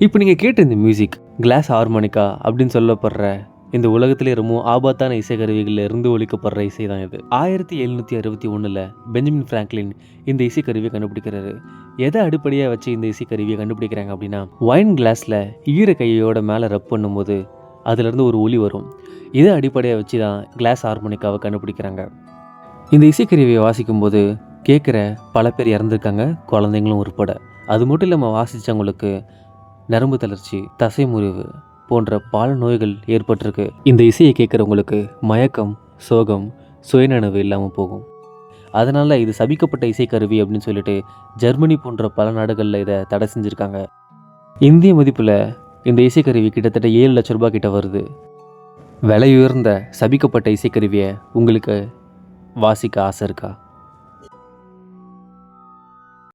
இப்போ நீங்கள் கேட்ட இந்த மியூசிக் கிளாஸ் ஹார்மோனிக்கா அப்படின்னு சொல்லப்படுற இந்த உலகத்திலே ரொம்ப ஆபத்தான இசைக்கருவிகளில் இருந்து ஒழிக்கப்படுற இசை தான் இது. 1761 பெஞ்சமின் ஃப்ராங்க்லின் இந்த இசைக்கருவியை கண்டுபிடிக்கிறாரு. எதை அடிப்படையாக வச்சு இந்த இசைக்கருவியை கண்டுபிடிக்கிறாங்க அப்படின்னா, ஒயின் கிளாஸில் ஈர கையோட மேலே ரப் பண்ணும்போது அதுலேருந்து ஒரு ஒலி வரும். இதை அடிப்படையாக வச்சு தான் கிளாஸ் ஹார்மோனிக்காவை கண்டுபிடிக்கிறாங்க. இந்த இசைக்கருவியை வாசிக்கும்போது கேட்குற பல பேர் இறந்துருக்காங்க, குழந்தைங்களும் உட்பட. அது மட்டும் இல்லாமல் வாசித்தவங்களுக்கு நரம்பு தளர்ச்சி, தசை முறிவு போன்ற பல நோய்கள் ஏற்பட்டிருக்கு. இந்த இசையை கேட்குறவங்களுக்கு மயக்கம், சோகம், சுயநினைவு இல்லாமல் போகும். அதனால் இது சபிக்கப்பட்ட இசைக்கருவி அப்படின்னு சொல்லிட்டு ஜெர்மனி போன்ற பல நாடுகளில் இதை தடை செஞ்சுருக்காங்க. இந்திய மதிப்பில் இந்த இசைக்கருவி கிட்டத்தட்ட 7 லட்ச ரூபாய் கிட்ட வருது. விலையுயர்ந்த சபிக்கப்பட்ட இசைக்கருவியை உங்களுக்கு வாசிக்க ஆசை இருக்கா?